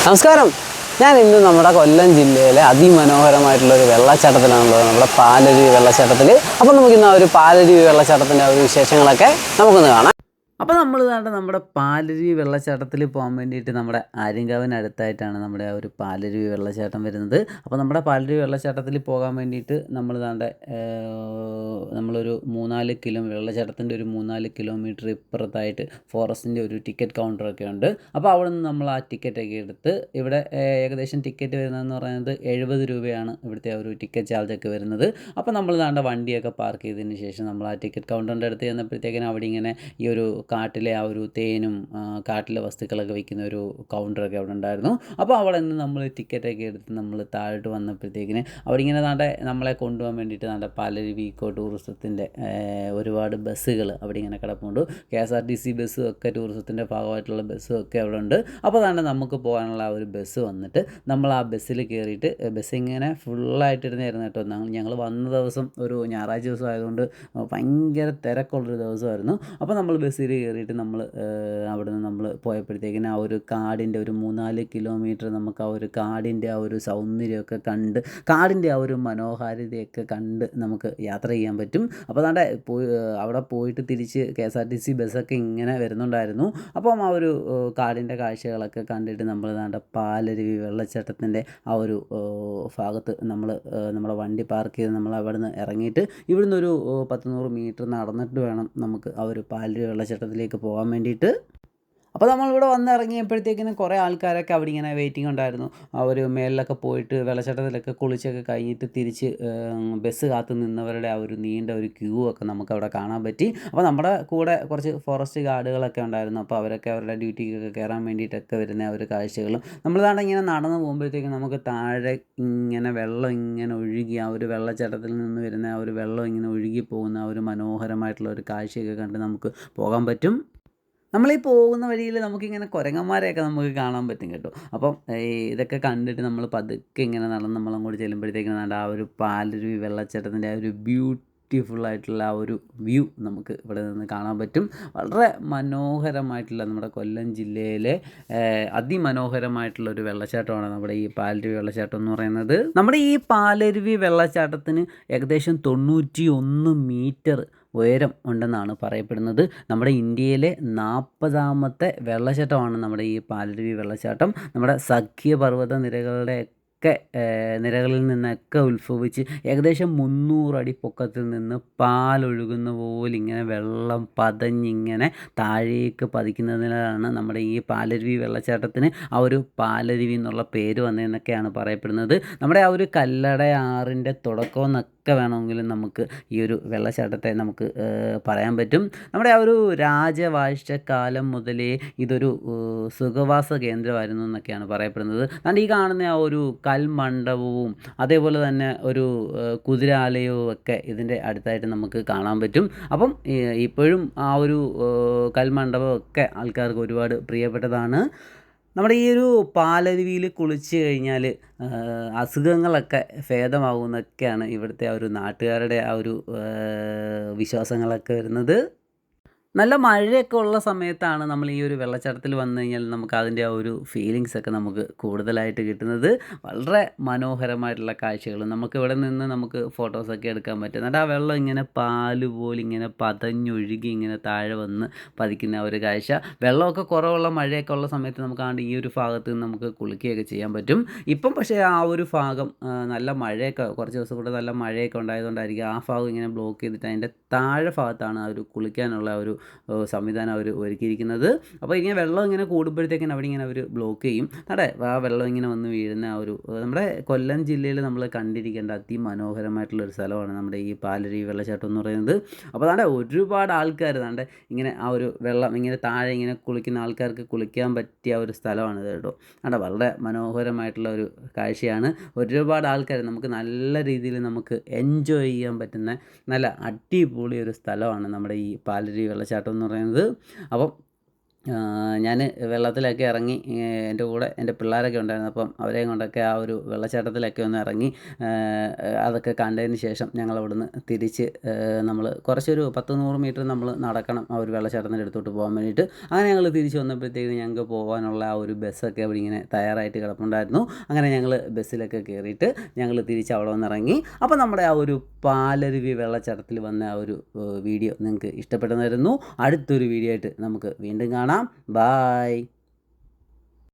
നമസ്കാരം. ഞാൻ ഇന്ന് നമ്മുടെ കൊല്ലം ജില്ലയിലെ അതിമനോഹരമായിട്ടുള്ളൊരു വെള്ളച്ചാട്ടത്തിലാണുള്ളത്, നമ്മുടെ പാലരുവി വെള്ളച്ചാട്ടത്തിൽ. അപ്പം നമുക്കിന്ന് ആ ഒരു പാലരുവി വെള്ളച്ചാട്ടത്തിൻ്റെ ആ ഒരു വിശേഷങ്ങളൊക്കെ നമുക്കൊന്ന് കാണാം. അപ്പോൾ നമ്മൾ നമ്മുടെ പാലരുവി വെള്ളച്ചാട്ടത്തിൽ പോകാൻ വേണ്ടിയിട്ട് നമ്മുടെ ആര്യങ്കാവിനടുത്തായിട്ടാണ് നമ്മുടെ ആ ഒരു പാലരുവി വെള്ളച്ചാട്ടം വരുന്നത്. അപ്പോൾ നമ്മുടെ പാലരുവി വെള്ളച്ചാട്ടത്തിൽ പോകാൻ വേണ്ടിയിട്ട് നമ്മളൊരു 3-4 വെള്ളച്ചാട്ടത്തിൻ്റെ ഒരു 3-4 കിലോമീറ്റർ ഇപ്പുറത്തായിട്ട് ഫോറസ്റ്റിൻ്റെ ഒരു ടിക്കറ്റ് കൗണ്ടറൊക്കെ ഉണ്ട്. അപ്പോൾ അവിടെ നിന്ന് നമ്മൾ ആ ടിക്കറ്റൊക്കെ എടുത്ത് ഇവിടെ ഏകദേശം ടിക്കറ്റ് വരുന്നതെന്ന് പറയുന്നത് 70 രൂപയാണ് ഇവിടുത്തെ ആ ഒരു ടിക്കറ്റ് ചാർജൊക്കെ വരുന്നത്. അപ്പോൾ നമ്മൾ വണ്ടിയൊക്കെ പാർക്ക് ചെയ്തതിന് ശേഷം നമ്മൾ ആ ടിക്കറ്റ് കൗണ്ടറിൻ്റെ അടുത്ത് ചെന്നപ്പോഴത്തേക്കിനും അവിടെ ഇങ്ങനെ ഈ ഒരു കാട്ടിലെ ആ ഒരു തേനും കാട്ടിലെ വസ്തുക്കളൊക്കെ വയ്ക്കുന്ന ഒരു കൗണ്ടറൊക്കെ അവിടെ ഉണ്ടായിരുന്നു. അപ്പോൾ അവിടെ നിന്ന് നമ്മൾ ടിക്കറ്റൊക്കെ എടുത്ത് നമ്മൾ താഴോട്ട് വന്നപ്പോഴത്തേക്കിന് അവിടെ ഇങ്ങനെ നമ്മളെ കൊണ്ടുപോകാൻ വേണ്ടിയിട്ട് പാലരുവി ഇക്കോ ടൂറിസത്തിൻ്റെ ഒരുപാട് ബസ്സുകൾ അവിടെ ഇങ്ങനെ കിടപ്പുണ്ട്. KSRTC ബസ്സും ഒക്കെ ടൂറിസത്തിൻ്റെ ഭാഗമായിട്ടുള്ള ബസ്സും ഒക്കെ അവിടെ ഉണ്ട്. അപ്പോൾ നമുക്ക് പോകാനുള്ള ആ ഒരു ബസ് വന്നിട്ട് നമ്മൾ ആ ബസ്സിൽ കയറിയിട്ട് ബസ് ഇങ്ങനെ ഫുള്ളായിട്ടിരുന്നായിരുന്നു കേട്ടോ. ഞങ്ങൾ വന്ന ദിവസം ഒരു ഞായറാഴ്ച ദിവസം ആയതുകൊണ്ട് ഭയങ്കര തിരക്കുള്ളൊരു ദിവസമായിരുന്നു. അപ്പോൾ നമ്മൾ ബസ്സിൽ കയറിയിട്ട് അവിടെ നിന്ന് നമ്മൾ പോയപ്പോഴത്തേക്കിന് ആ ഒരു കാടിൻ്റെ ഒരു 3-4 കിലോമീറ്റർ നമുക്ക് ആ ഒരു കാടിൻ്റെ ആ ഒരു സൗന്ദര്യമൊക്കെ കണ്ട്, കാടിൻ്റെ ആ ഒരു മനോഹാരിതയൊക്കെ കണ്ട് നമുക്ക് യാത്ര ചെയ്യാൻ പറ്റും. അപ്പോൾ അവിടെ പോയിട്ട് തിരിച്ച് KSRTC ബസ്സൊക്കെ ഇങ്ങനെ വരുന്നുണ്ടായിരുന്നു. അപ്പം ആ ഒരു കാടിൻ്റെ കാഴ്ചകളൊക്കെ കണ്ടിട്ട് നമ്മൾ പാലരുവി വെള്ളച്ചാട്ടത്തിൻ്റെ ആ ഒരു ഭാഗത്ത് നമ്മുടെ വണ്ടി പാർക്ക് ചെയ്ത് നമ്മൾ അവിടെ നിന്ന് ഇറങ്ങിയിട്ട് ഇവിടുന്ന് ഒരു 10-100 മീറ്റർ നടന്നിട്ട് വേണം നമുക്ക് ആ ഒരു പാലരുവി വെള്ളച്ചാട്ടത്തിലേക്ക് പോകാൻ വേണ്ടിയിട്ട്. അപ്പോൾ നമ്മളിവിടെ വന്നിറങ്ങിയപ്പോഴത്തേക്കിനും കുറേ ആൾക്കാരൊക്കെ അവിടെ ഇങ്ങനെ വെയിറ്റിംഗ് ഉണ്ടായിരുന്നു. അവർ മേലിലൊക്കെ പോയിട്ട് വെള്ളച്ചാട്ടത്തിലൊക്കെ കുളിച്ചൊക്കെ കഴിഞ്ഞിട്ട് തിരിച്ച് ബസ് കാത്ത് നിന്നവരുടെ ആ ഒരു നീണ്ട ഒരു ക്യൂ ഒക്കെ നമുക്കവിടെ കാണാൻ പറ്റി. അപ്പോൾ നമ്മുടെ കൂടെ കുറച്ച് ഫോറസ്റ്റ് ഗാർഡുകളൊക്കെ ഉണ്ടായിരുന്നു. അപ്പോൾ അവരൊക്കെ അവരുടെ ഡ്യൂട്ടിക്കൊക്കെ കയറാൻ വേണ്ടിയിട്ടൊക്കെ വരുന്ന ആ ഒരു കാഴ്ചകളും ഇങ്ങനെ നടന്ന് പോകുമ്പോഴത്തേക്കും നമുക്ക് താഴെ ഇങ്ങനെ വെള്ളം ഇങ്ങനെ ഒഴുകി ആ ഒരു വെള്ളച്ചാട്ടത്തിൽ നിന്ന് വരുന്ന ആ ഒരു വെള്ളം ഇങ്ങനെ ഒഴുകി പോകുന്ന ആ ഒരു മനോഹരമായിട്ടുള്ള ഒരു കാഴ്ചയൊക്കെ കണ്ട് നമുക്ക് പോകാൻ പറ്റും. നമ്മളീ പോകുന്ന വഴിയിൽ നമുക്കിങ്ങനെ കുരങ്ങന്മാരെയൊക്കെ നമുക്ക് കാണാൻ പറ്റും കേട്ടോ. അപ്പം ഇതൊക്കെ കണ്ടിട്ട് നമ്മൾ പതുക്കെ ഇങ്ങനെ നടന്ന് നമ്മളങ്ങോട്ട് ചെല്ലുമ്പോഴത്തേക്കും ആ ഒരു പാലരുവി വെള്ളച്ചാട്ടത്തിൻ്റെ ആ ഒരു ബ്യൂട്ടിഫുള്ളായിട്ടുള്ള ആ ഒരു വ്യൂ നമുക്ക് ഇവിടെ നിന്ന് കാണാൻ പറ്റും. വളരെ മനോഹരമായിട്ടുള്ള നമ്മുടെ കൊല്ലം ജില്ലയിലെ അതിമനോഹരമായിട്ടുള്ളൊരു വെള്ളച്ചാട്ടമാണ് നമ്മുടെ ഈ പാലരുവി വെള്ളച്ചാട്ടം എന്ന് പറയുന്നത്. നമ്മുടെ ഈ പാലരുവി വെള്ളച്ചാട്ടത്തിന് ഏകദേശം 91 മീറ്റർ ഉയരം ഉണ്ടെന്നാണ് പറയപ്പെടുന്നത്. നമ്മുടെ ഇന്ത്യയിലെ 40ാമത്തെ വെള്ളച്ചാട്ടമാണ് നമ്മുടെ ഈ പാലരുവി വെള്ളച്ചാട്ടം. നമ്മുടെ സഖ്യപർവ്വത നിരകളിൽ നിന്നൊക്കെ ഉത്ഭവിച്ച് ഏകദേശം 300 അടി പൊക്കത്തിൽ നിന്ന് പാലൊഴുകുന്ന പോലെ ഇങ്ങനെ വെള്ളം പതഞ്ഞിങ്ങനെ താഴേക്ക് പതിക്കുന്നതിനാലാണ് നമ്മുടെ ഈ പാലരുവി വെള്ളച്ചാട്ടത്തിന് ആ ഒരു പാലരുവി എന്നുള്ള പേര് വന്നതെന്നൊക്കെയാണ് പറയപ്പെടുന്നത്. നമ്മുടെ ആ ഒരു കല്ലടയാറിൻ്റെ തുടക്കമെന്നൊക്കെ വേണമെങ്കിലും നമുക്ക് ഈ ഒരു വെള്ളച്ചാട്ടത്തെ നമുക്ക് പറയാൻ പറ്റും. നമ്മുടെ ആ ഒരു രാജവാഴ്ചക്കാലം മുതലേ ഇതൊരു സുഖവാസ കേന്ദ്രമായിരുന്നു എന്നൊക്കെയാണ് പറയപ്പെടുന്നത്. ഈ കാണുന്ന ആ ഒരു കൽമണ്ഡപവും അതേപോലെ തന്നെ ഒരു കുതിരാലയവും ഒക്കെ ഇതിൻ്റെ അടുത്തായിട്ട് നമുക്ക് കാണാൻ പറ്റും. അപ്പം ഇപ്പോഴും ആ ഒരു കൽമണ്ഡപമൊക്കെ ആൾക്കാർക്ക് ഒരുപാട് പ്രിയപ്പെട്ടതാണ്. നമ്മുടെ ഈ ഒരു പാലരുവിയിൽ കുളിച്ച് കഴിഞ്ഞാൽ അസുഖങ്ങളൊക്കെ ഭേദമാകുമെന്നൊക്കെയാണ് ഇവിടുത്തെ ആ ഒരു നാട്ടുകാരുടെ ആ ഒരു വിശ്വാസങ്ങളൊക്കെ വരുന്നത്. നല്ല മഴയൊക്കെ ഉള്ള സമയത്താണ് നമ്മൾ ഈ ഒരു വെള്ളച്ചാട്ടത്തിൽ വന്നു കഴിഞ്ഞാൽ നമുക്ക് അതിൻ്റെ ആ ഒരു ഫീലിങ്സൊക്കെ നമുക്ക് കൂടുതലായിട്ട് കിട്ടുന്നത്. വളരെ മനോഹരമായിട്ടുള്ള കാഴ്ചകൾ നമുക്ക് ഇവിടെ നിന്ന് നമുക്ക് ഫോട്ടോസൊക്കെ എടുക്കാൻ പറ്റും. എന്നിട്ട് ആ വെള്ളം ഇങ്ങനെ പാല് പോലെ ഇങ്ങനെ പതഞ്ഞൊഴുകി ഇങ്ങനെ താഴെ വന്ന് പതിക്കുന്ന ഒരു കാഴ്ച. വെള്ളമൊക്കെ കുറവുള്ള മഴയൊക്കെ ഉള്ള സമയത്ത് നമുക്ക് ഈ ഒരു ഭാഗത്ത് നിന്ന് നമുക്ക് കുളിക്കുകയൊക്കെ ചെയ്യാൻ പറ്റും. ഇപ്പം പക്ഷേ ആ ഒരു ഭാഗം നല്ല മഴയൊക്കെ കുറച്ച് ദിവസം കൂടെ നല്ല മഴയൊക്കെ ഉണ്ടായതുകൊണ്ടായിരിക്കും ആ ഭാഗം ഇങ്ങനെ ബ്ലോക്ക് ചെയ്തിട്ട് അതിൻ്റെ താഴെ ഭാഗത്താണ് ആ ഒരു കുളിക്കാനുള്ള ഒരു സംവിധാനം അവർ ഒരുക്കിയിരിക്കുന്നത്. അപ്പോൾ ഇങ്ങനെ വെള്ളം ഇങ്ങനെ കൂടുമ്പോഴത്തേക്കും അവിടെ ഇങ്ങനെ അവർ ബ്ലോക്ക് ചെയ്യും. ആ വെള്ളം ഇങ്ങനെ വന്ന് വീഴുന്ന ആ ഒരു നമ്മുടെ കൊല്ലം ജില്ലയിൽ നമ്മൾ കണ്ടിരിക്കേണ്ട അതിമനോഹരമായിട്ടുള്ളൊരു സ്ഥലമാണ് നമ്മുടെ ഈ പാലരുവി വെള്ളച്ചാട്ടം എന്ന് പറയുന്നത്. അപ്പോൾ ഒരുപാട് ആൾക്കാർ ഇങ്ങനെ ആ ഒരു വെള്ളം ഇങ്ങനെ താഴെ ഇങ്ങനെ കുളിക്കുന്ന ആൾക്കാർക്ക് കുളിക്കാൻ പറ്റിയ ഒരു സ്ഥലമാണ് ഇത് കേട്ടോ. വളരെ മനോഹരമായിട്ടുള്ള ഒരു കാഴ്ചയാണ്. ഒരുപാട് ആൾക്കാർ നമുക്ക് നല്ല രീതിയിൽ നമുക്ക് എൻജോയ് ചെയ്യാൻ പറ്റുന്ന നല്ല അടിപൊളി ഒരു സ്ഥലമാണ് നമ്മുടെ ഈ പാലരുവി വെള്ളച്ചാട്ടം എന്ന് പറയുന്നത്. അപ്പം ഞാൻ വെള്ളത്തിലൊക്കെ ഇറങ്ങി എൻ്റെ കൂടെ എൻ്റെ പിള്ളേരൊക്കെ ഉണ്ടായിരുന്നു. അപ്പം അവരെയും കൊണ്ടൊക്കെ ആ ഒരു വെള്ളച്ചാട്ടത്തിലൊക്കെ ഒന്ന് ഇറങ്ങി അതൊക്കെ കണ്ടതിന് ശേഷം ഞങ്ങൾ അവിടുന്ന് തിരിച്ച് നമ്മൾ കുറച്ചൊരു 10-100 മീറ്റർ നമ്മൾ നടക്കണം ആ ഒരു വെള്ളച്ചാട്ടത്തിൻ്റെ അടുത്തോട്ട് പോകാൻ വേണ്ടിയിട്ട്. അങ്ങനെ ഞങ്ങൾ തിരിച്ച് വന്നപ്പോഴത്തേക്കും ഞങ്ങൾക്ക് പോകാനുള്ള ആ ഒരു ബസ്സൊക്കെ അവിടെ ഇങ്ങനെ തയ്യാറായിട്ട് കിടപ്പുണ്ടായിരുന്നു. അങ്ങനെ ഞങ്ങൾ ബസ്സിലൊക്കെ കയറിയിട്ട് ഞങ്ങൾ തിരിച്ച് അവിടെ വന്നിറങ്ങി. അപ്പോൾ നമ്മുടെ ആ ഒരു പാലരുവി വെള്ളച്ചാട്ടത്തിൽ വന്ന ആ ഒരു വീഡിയോ നിങ്ങൾക്ക് ഇഷ്ടപ്പെട്ടെന്ന് വരുന്നു. അടുത്തൊരു വീഡിയോ ആയിട്ട് നമുക്ക് വീണ്ടും കാണാം. ബായ്.